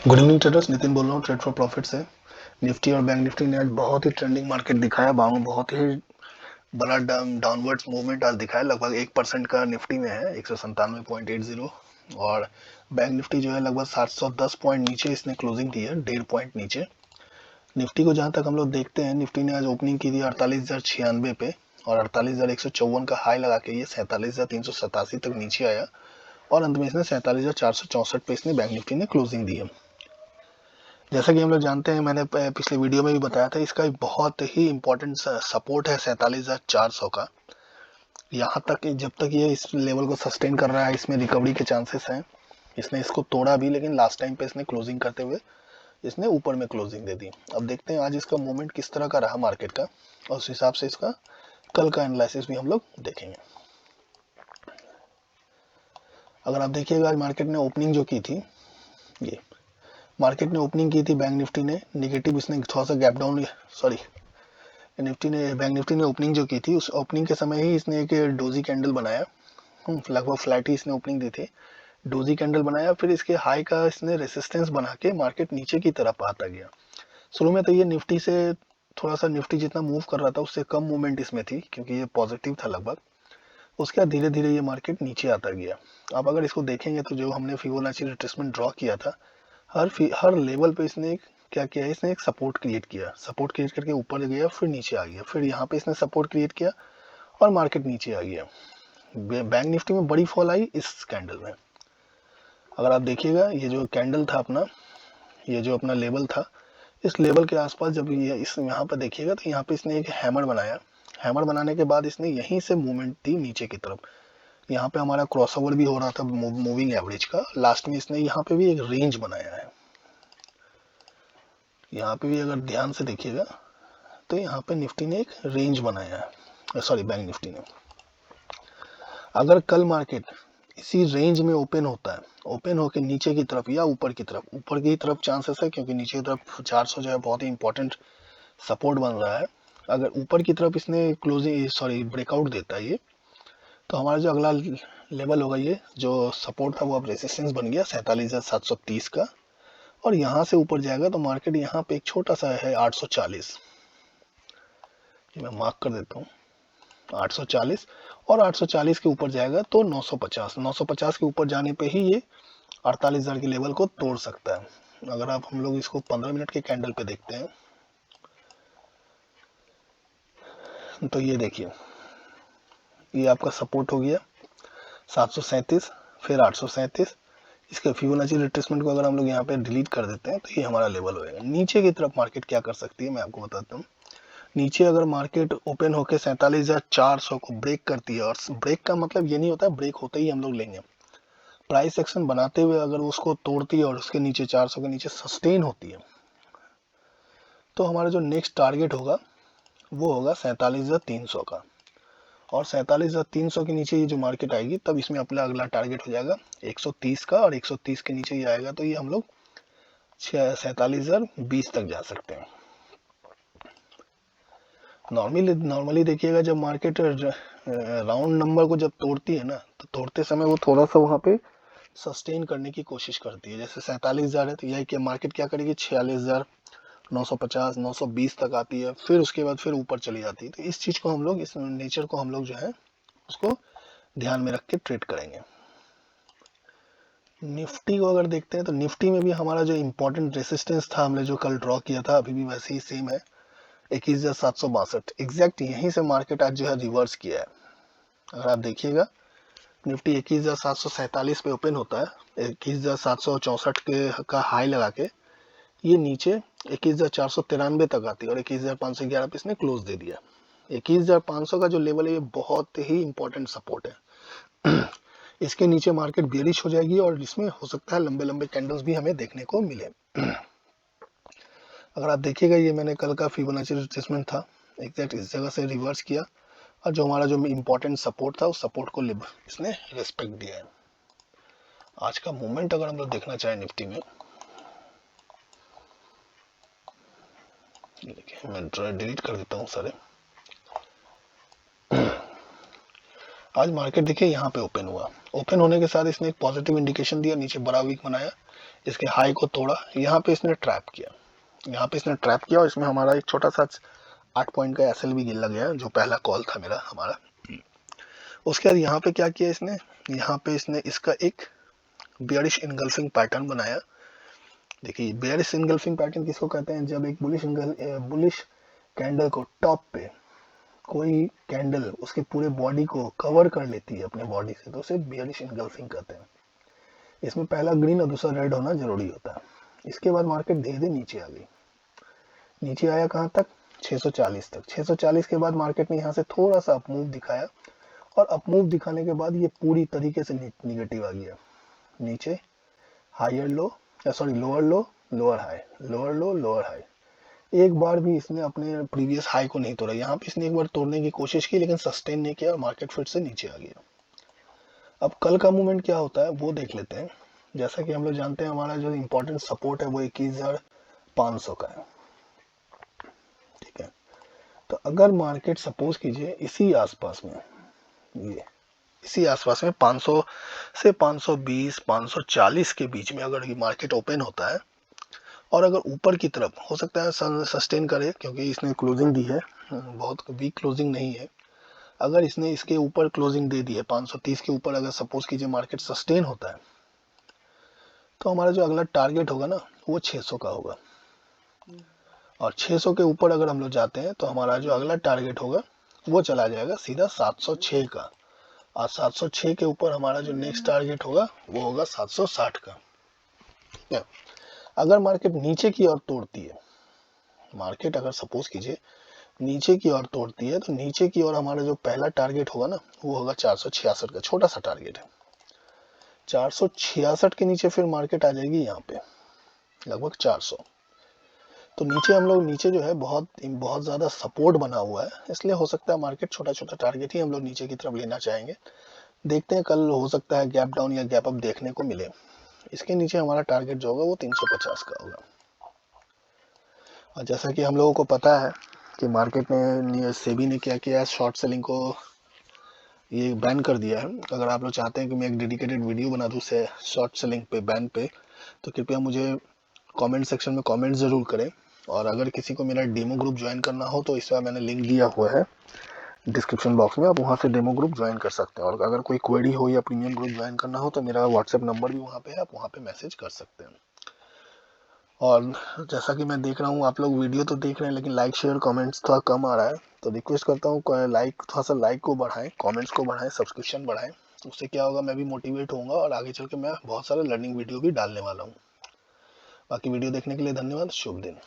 Good evening traders, Nitin बोल रहा हूँ ट्रेड फॉर प्रॉफिट से। निफ्टी और बैंक निफ्टी ने आज बहुत ही ट्रेंडिंग मार्केट दिखाया। बहुत ही बड़ा डाउनवर्ड्स मूवमेंट आज दिखाया। लगभग 1% का निफ्टी में है, 197.80। और बैंक निफ्टी जो है लगभग 710 पॉइंट नीचे इसने क्लोजिंग दी है, 1.5 पॉइंट नीचे। निफ्टी को जहां तक हम लोग देखते हैं, निफ्टी ने आज ओपनिंग की थी 48,096 पे और 48,154 का हाई लगा के ये 47,387 तक नीचे आया और अंत में इसने 47,464 पे इसने बैंक निफ्टी ने क्लोजिंग दी है। जैसा कि हम लोग जानते हैं, मैंने पिछले वीडियो में भी बताया था, इसका एक बहुत ही इंपॉर्टेंट सपोर्ट है 47,400 का। यहाँ तक कि जब तक ये इस लेवल को सस्टेन कर रहा है, इसमें रिकवरी के चांसेस हैं। इसने इसको तोड़ा भी, लेकिन लास्ट टाइम पे इसने क्लोजिंग करते हुए इसने ऊपर में क्लोजिंग दे दी। अब देखते हैं आज इसका मूवमेंट किस तरह का रहा मार्केट का, और उस हिसाब से इसका कल का एनालिसिस भी हम लोग देखेंगे। अगर आप देखिएगा, आज मार्केट ने ओपनिंग जो की थी, ये मार्केट ने ओपनिंग की थी बैंक निफ्टी ने निगेटिव, इसने थोड़ा सा gap down, sorry bank Nifty ने ओपनिंग जो की थी, उस ओपनिंग के समय ही इसने एक डोजी कैंडल बनाया। लगभग फ्लैट ही इसने ओपनिंग दी थी, डोजी कैंडल बनाया, फिर इसके हाई का इसने रेसिस्टेंस बना के मार्केट नीचे की तरफ आता गया। शुरू में तो ये निफ्टी से थोड़ा सा, निफ्टी जितना मूव कर रहा था उससे कम मूवमेंट इसमें थी, क्योंकि ये पॉजिटिव था लगभग। उसके बाद धीरे धीरे ये मार्केट नीचे आता गया। अब अगर इसको देखेंगे तो जो हमने फिबोनाची रिट्रेसमेंट ड्रॉ किया था, हर लेवल पे इसने क्या किया है, इसने एक सपोर्ट क्रिएट किया, सपोर्ट क्रिएट करके ऊपर गया, फिर नीचे आ गया, फिर यहाँ पे इसने सपोर्ट क्रिएट किया और मार्केट नीचे आ गया। बैंक निफ्टी में बड़ी फॉल आई इस कैंडल में। अगर आप देखिएगा, ये जो कैंडल था अपना, ये जो अपना लेवल था, इस लेवल के आसपास जब ये इस यहाँ पर देखिएगा तो यहाँ पे इसने एक हैमर बनाया। हैमर बनाने के बाद इसने यहीं से मूवमेंट दी नीचे की तरफ। यहाँ पे हमारा क्रॉसओवर भी हो रहा था मूविंग एवरेज का। लास्ट में इसने यहाँ पे भी एक रेंज बनाया है। यहाँ पे भी अगर ध्यान से देखिएगा तो यहाँ पे निफ्टी ने एक रेंज बनाया है, सॉरी बैंक निफ्टी ने। अगर कल मार्केट इसी रेंज में ओपन होता है, ओपन होकर नीचे की तरफ या ऊपर की तरफ चांसेस है, क्योंकि नीचे की तरफ 400 जो है बहुत ही इंपॉर्टेंट सपोर्ट बन रहा है। अगर ऊपर की तरफ इसने क्लोजिंग, सॉरी ब्रेकआउट देता है ये, तो हमारा जो अगला लेवल होगा, ये जो सपोर्ट था वो अब रेसिस्टेंस बन गया 47,730 का। और यहाँ से ऊपर जाएगा तो मार्केट यहाँ पे एक छोटा सा है 840, मैं मार्क कर देता हूँ 840, और 840 के ऊपर जाएगा तो 950 के ऊपर जाने पे ही ये 48,000 के लेवल को तोड़ सकता है। अगर आप हम लोग इसको 15 मिनट के कैंडल पे देखते हैं तो ये देखिए, ये आपका सपोर्ट हो गया 737, फिर 837। इसके फिबोनाची रिट्रेसमेंट को अगर हम लोग यहाँ पे डिलीट कर देते हैं तो ये हमारा लेवल होएगा। नीचे की तरफ मार्केट क्या कर सकती है मैं आपको बताता हूँ। नीचे अगर मार्केट ओपन होकर 47,400 को ब्रेक करती है, और ब्रेक का मतलब ये नहीं होता ब्रेक होते ही हम लोग लेंगे, प्राइस एक्शन बनाते हुए अगर उसको तोड़ती है और उसके नीचे 400 के नीचे सस्टेन होती है, तो हमारा जो नेक्स्ट टारगेट होगा वो होगा 47,300 का। और 47,300 के नीचे ये जो मार्केट आएगी, तब इसमें अपना अगला टारगेट हो जाएगा 130 का, और 130 के नीचे ये आएगा तो ये हम लोग 47,020 तक जा सकते हैं। नॉर्मली देखिएगा, जब मार्केट राउंड नंबर को जब तोड़ती है ना, तो तोड़ते समय वो थोड़ा सा वहां पे सस्टेन करने की कोशिश करती है। जैसे 47,000 है तो यह कि मार्केट क्या करेगी, 46,950 920 तक आती है, फिर उसके बाद फिर ऊपर चली जाती है। तो इस चीज को हम लोग, इस नेचर को हम लोग जो है उसको ध्यान में रख के ट्रेड करेंगे। निफ्टी को अगर देखते हैं तो निफ्टी में भी हमारा जो इम्पोर्टेंट रेसिस्टेंस था, हमने जो कल ड्रॉ किया था, अभी भी वैसे ही सेम है, 21,762। एग्जैक्ट यहीं से मार्केट आज जो है रिवर्स किया है। अगर आप देखिएगा, निफ्टी 21,747 पे ओपन होता है, 21,764 के का हाई लगा के ये नीचे 21,493 तक आती है, और 21,511 पे इसने क्लोज दे दिया। 21,500 का जो लेवल है ये बहुत ही इंपॉर्टेंट सपोर्ट है। इसके नीचे मार्केट बेरिश हो जाएगी और इसमें हो सकता है लंबे लंबे कैंडल्स भी हमें देखने को मिले। अगर आप देखिएगा, ये मैंने कल का फिबोनाची रिट्रेसमेंट था, एग्जैक्ट इस जगह से रिवर्स किया, और जो हमारा जो इम्पोर्टेंट सपोर्ट था उस सपोर्ट को इसने रेस्पेक्ट दिया है। आज का मूवमेंट अगर हम लोग देखना चाहें निफ्टी में, देखिए मैं डिलीट कर देता हूँ सारे। आज मार्केट देखिए यहाँ पे ओपन हुआ, ओपन होने के साथ इसने एक पॉजिटिव इंडिकेशन दिया, नीचे बड़ा वीक बनाया, इसके हाई को तोड़ा, यहाँ पे इसने ट्रैप किया, यहाँ पे इसने ट्रैप किया और इसमें हमारा एक छोटा सा 8 पॉइंट का एसएल भी गिर लग गया, जो पहला कॉल था मेरा हमारा। उसके बाद यहाँ पे क्या किया इसने, यहाँ पे इसने इसका एक बेयरिश इनगल्फिंग पैटर्न बनाया। देखिए बेयरिश इनगल्फिंग पैटर्न किसको कहते हैं, जब एक बुलिश कैंडल को टॉप पे कोई कैंडल उसके पूरे बॉडी को कवर कर लेती है अपने बॉडी से, तो उसे बेयरिश इनगल्फिंग कहते हैं। इसमें पहला ग्रीन और दूसरा रेड होना जरूरी होता है। इसके बाद मार्केट धीरे धीरे नीचे आ गई, नीचे आया कहाँ तक, 640 तक। 640 के बाद मार्केट ने यहाँ से थोड़ा सा अपमूव दिखाया, और अपमूव दिखाने के बाद ये पूरी तरीके से निगेटिव आ गया, नीचे higher low, sorry lower low lower high, lower low lower high. एक बार भी इसने अपने प्रीवियस हाई को नहीं तोड़ा। यहाँ पे इसने एक बार तोड़ने की कोशिश की लेकिन सस्टेन नहीं किया और मार्केट फिर से नीचे आ गया। अब कल का मूवमेंट क्या होता है वो देख लेते हैं। जैसा कि हम लोग जानते हैं हमारा जो इम्पोर्टेंट सपोर्ट है वो 21,500 का है, ठीक है। तो अगर मार्केट सपोज कीजिए इसी आसपास में, ये इसी आसपास में 500 से 520 540 के बीच में अगर ये मार्केट ओपन होता है, और अगर ऊपर की तरफ हो सकता है सस्टेन करे, क्योंकि इसने क्लोजिंग दी है, बहुत वीक क्लोजिंग नहीं है। अगर इसने इसके ऊपर क्लोजिंग दे दी है 530 के ऊपर, अगर सपोज कीजिए मार्केट सस्टेन होता है, तो हमारा जो अगला टारगेट होगा ना वो 600 का होगा, और 600 के ऊपर अगर हम लोग जाते हैं तो हमारा जो अगला टारगेट होगा वो चला जाएगा सीधा 706 का, और 706 के ऊपर हमारा जो नेक्स्ट टारगेट होगा वो होगा 760 का, ठीक है। अगर मार्केट नीचे की ओर तोड़ती है, मार्केट अगर सपोज कीजिए नीचे की ओर तोड़ती है, तो नीचे की ओर हमारा जो पहला टारगेट होगा ना वो होगा 466 का, छोटा सा टारगेट है। 466 के नीचे फिर मार्केट आ जाएगी यहाँ पे लगभग 400। तो नीचे हम लोग, नीचे जो है बहुत बहुत ज्यादा सपोर्ट बना हुआ है, इसलिए हो सकता है मार्केट छोटा छोटा टारगेट ही हम लोग नीचे की तरफ लेना चाहेंगे। देखते हैं कल हो सकता है गैप डाउन या गैप अप देखने को मिले। इसके नीचे हमारा टारगेट जो होगा वो 350 का होगा। और जैसा कि हम लोगों को पता है कि मार्केट ने, सेबी ने क्या किया है, शॉर्ट सेलिंग को ये बैन कर दिया है। अगर आप लोग चाहते हैं कि मैं एक डेडिकेटेड वीडियो बना दूं से शॉर्ट सेलिंग पे बैन पे, तो कृपया मुझे कमेंट सेक्शन में कमेंट ज़रूर करें। और अगर किसी को मेरा डेमो ग्रुप ज्वाइन करना हो तो इसमें मैंने लिंक दिया हुआ है डिस्क्रिप्शन बॉक्स में, आप वहाँ से डेमो ग्रुप ज्वाइन कर सकते हैं। और अगर कोई क्वेरी हो या प्रीमियम ग्रुप ज्वाइन करना हो तो मेरा व्हाट्सएप नंबर भी वहाँ पे है, आप वहाँ पे मैसेज कर सकते हैं। और जैसा कि मैं देख रहा हूँ आप लोग वीडियो तो देख रहे हैं लेकिन लाइक शेयर कमेंट्स थोड़ा कम आ रहा है, तो रिक्वेस्ट करता हूँ थोड़ा सा लाइक को बढ़ाएं, कमेंट्स को बढ़ाएं, सब्सक्रिप्शन बढ़ाएं। उससे क्या होगा, मैं भी मोटिवेट होऊंगा और आगे चल के मैं बहुत सारे लर्निंग वीडियो भी डालने वाला हूँ। बाकी वीडियो देखने के लिए धन्यवाद, शुभ दिन।